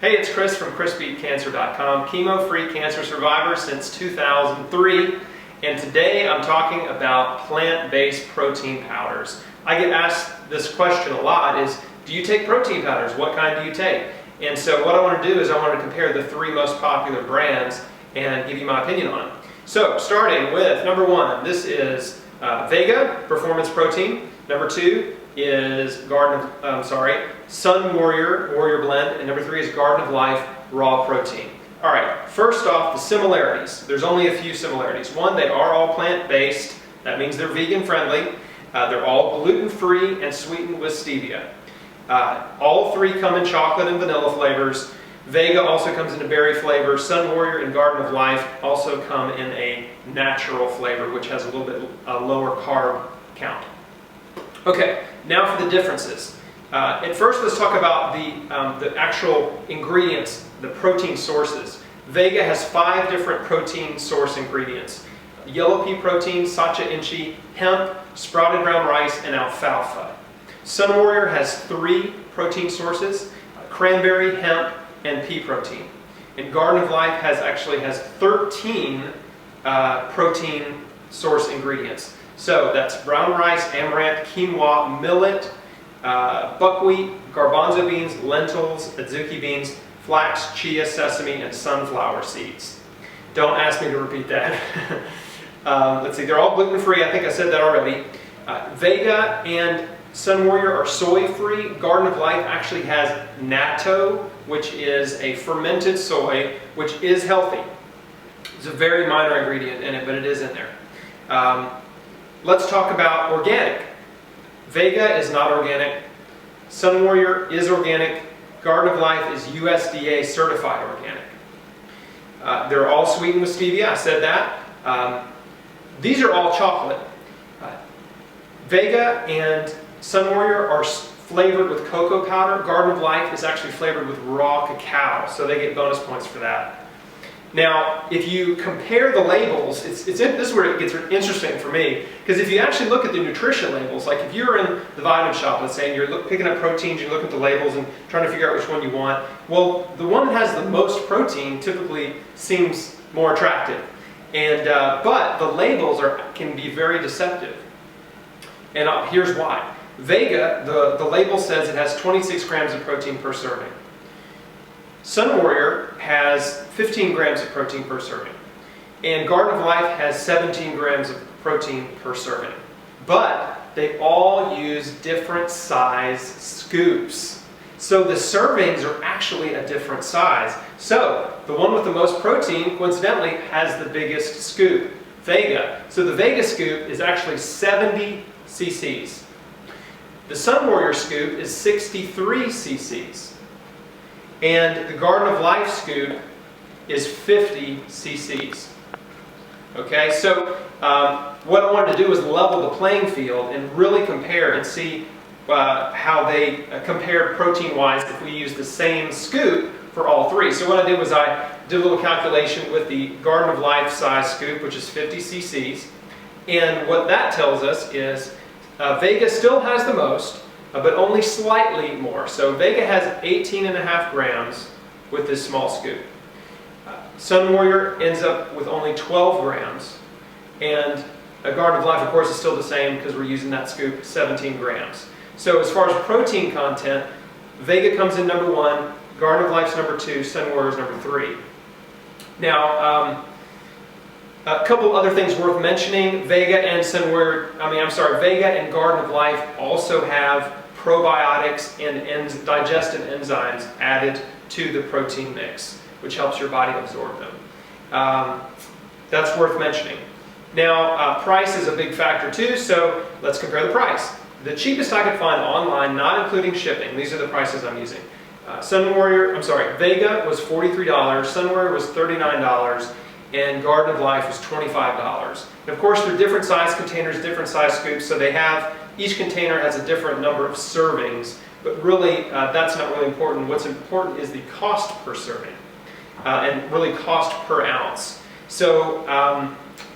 Hey, it's Chris from chrisbeatcancer.com, chemo-free cancer survivor since 2003, and today I'm talking about plant-based protein powders. I get asked this question a lot is, do you take protein powders? What kind do you take? And so what I want to do is I want to compare the three most popular brands and give you my opinion on them. So starting with number one, this is Vega Performance Protein. Number two is Sunwarrior Warrior Blend, and number three is Garden of Life Raw Protein. All right, first off, the similarities. There's only a few similarities. One, they are all plant-based. That means they're vegan friendly. They're all gluten-free and sweetened with stevia. All three come in chocolate and vanilla flavors. Vega also comes in a berry flavor. Sunwarrior and Garden of Life also come in a natural flavor, which has a little bit lower carb count. Okay, now for the differences. At first, let's talk about the actual ingredients, the protein sources. Vega has 5 different protein source ingredients: yellow pea protein, sacha inchi, hemp, sprouted brown rice, and alfalfa. Sunwarrior has 3 protein sources: cranberry, hemp, and pea protein. And Garden of Life actually has 13 protein source ingredients. So that's brown rice, amaranth, quinoa, millet, buckwheat, garbanzo beans, lentils, adzuki beans, flax, chia, sesame, and sunflower seeds. Don't ask me to repeat that. Let's see, they're all gluten-free. I think I said that already. Vega and Sunwarrior are soy-free. Garden of Life actually has natto, which is a fermented soy, which is healthy. It's a very minor ingredient in it, but it is in there. Let's talk about organic. Vega is not organic. Sunwarrior is organic. Garden of Life is USDA certified organic. They're all sweetened with stevia, I said that. These are all chocolate. Vega and Sunwarrior are flavored with cocoa powder. Garden of Life is actually flavored with raw cacao, so they get bonus points for that. Now, if you compare the labels, this is where it gets interesting for me, because if you actually look at the nutrition labels, like if you're in the vitamin shop, let's say, and you're picking up proteins, you look at the labels and trying to figure out which one you want, well, the one that has the most protein typically seems more attractive. And, but the labels can be very deceptive. And here's why. Vega, the label says it has 26 grams of protein per serving. Sunwarrior has 15 grams of protein per serving. And Garden of Life has 17 grams of protein per serving. But they all use different size scoops. So the servings are actually a different size. So the one with the most protein, coincidentally, has the biggest scoop, Vega. So the Vega scoop is actually 70 cc's. The Sunwarrior scoop is 63 cc's. And the Garden of Life scoop is 50 cc's. Okay, so what I wanted to do was level the playing field and really compare and see how they compared protein-wise if we use the same scoop for all three. So what I did was I did a little calculation with the Garden of Life size scoop, which is 50 cc's. And what that tells us is Vega still has the most, but only slightly more. So Vega has 18.5 grams with this small scoop. Sunwarrior ends up with only 12 grams. And a Garden of Life, of course, is still the same because we're using that scoop, 17 grams. So as far as protein content, Vega comes in number 1, Garden of Life's number 2, Sunwarrior's number 3. Now, a couple other things worth mentioning. Vega and Garden of Life also have probiotics and digestive enzymes added to the protein mix, which helps your body absorb them. That's worth mentioning. Now, price is a big factor too, so let's compare the price. The cheapest I could find online, not including shipping, these are the prices I'm using. Vega was $43, Sunwarrior was $39, and Garden of Life was $25. And of course, they're different size containers, different size scoops, so each container has a different number of servings, but really that's not really important. What's important is the cost per serving, and really cost per ounce. So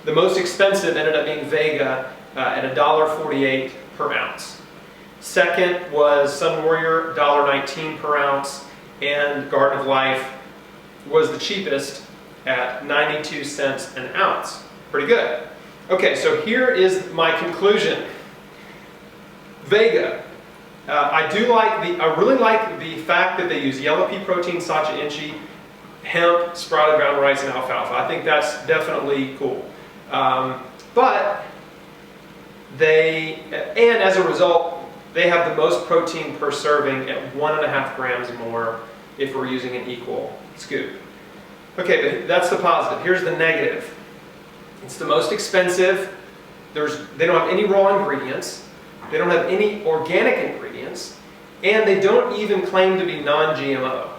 the most expensive ended up being Vega at $1.48 per ounce. Second was Sunwarrior, $1.19 per ounce. and Garden of Life was the cheapest at 92 cents an ounce. Pretty good. Okay, so here is my conclusion. Vega. I really like the fact that they use yellow pea protein, sacha inchi, hemp, sprouted ground rice, and alfalfa. I think that's definitely cool. But and as a result, they have the most protein per serving at 1.5 grams more if we're using an equal scoop. Okay, but that's the positive. Here's the negative. It's the most expensive. They don't have any raw ingredients. They don't have any organic ingredients. And they don't even claim to be non-GMO.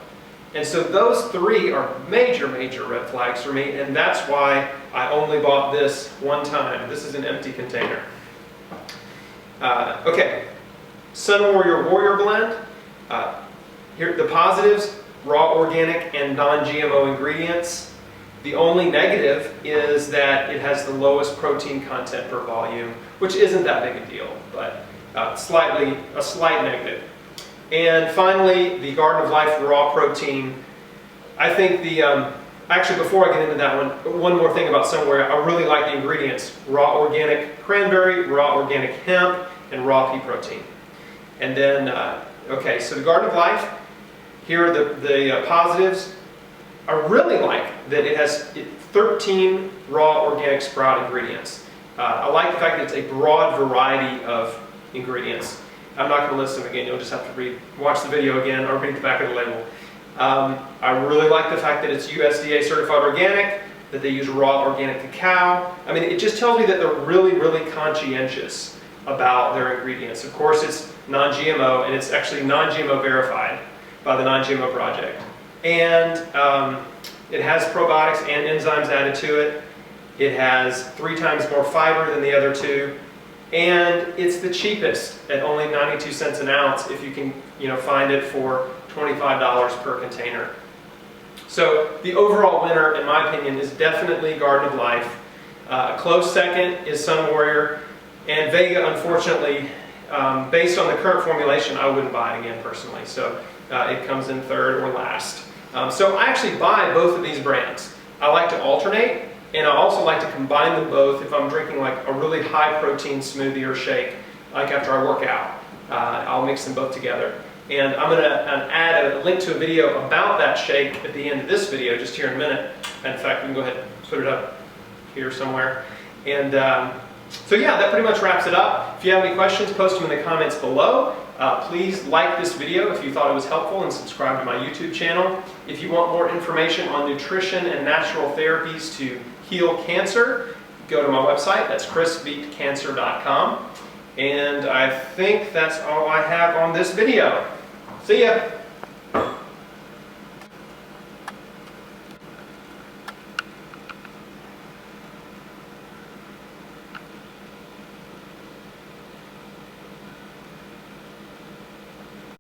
And so those three are major, major red flags for me. And that's why I only bought this one time. This is an empty container. Okay, Sunwarrior Warrior Blend. Here, the positives: raw, organic, and non-GMO ingredients. The only negative is that it has the lowest protein content per volume, which isn't that big a deal, but a slight negative. And finally, the Garden of Life raw protein. I think actually before I get into that one more thing about Sunwarrior, I really like the ingredients: raw organic cranberry, raw organic hemp, and raw pea protein. And then, okay, so the Garden of Life, here are the positives. I really like that it has 13 raw organic sprout ingredients. I like the fact that it's a broad variety of ingredients. I'm not going to list them again, you'll just have to watch the video again or read the back of the label. I really like the fact that it's USDA certified organic, that they use raw organic cacao. I mean, it just tells me that they're really, really conscientious about their ingredients. Of course, it's non-GMO, and it's actually non-GMO verified by the Non-GMO Project. And it has probiotics and enzymes added to it. It has 3 times more fiber than the other two. And it's the cheapest at only 92 cents an ounce if you can find it for $25 per container. So the overall winner, in my opinion, is definitely Garden of Life. A close second is Sunwarrior. And Vega, unfortunately, based on the current formulation, I wouldn't buy it again personally. So it comes in third or last. So I actually buy both of these brands. I like to alternate, and I also like to combine them both if I'm drinking like a really high protein smoothie or shake, like after I work out. I'll mix them both together. And I'm going to add a link to a video about that shake at the end of this video, just here in a minute. In fact, we can go ahead and put it up here somewhere. And so yeah, that pretty much wraps it up. If you have any questions, post them in the comments below. Please like this video if you thought it was helpful, and subscribe to my YouTube channel. If you want more information on nutrition and natural therapies to heal cancer, go to my website. That's chrisbeatcancer.com. And I think that's all I have on this video. See ya!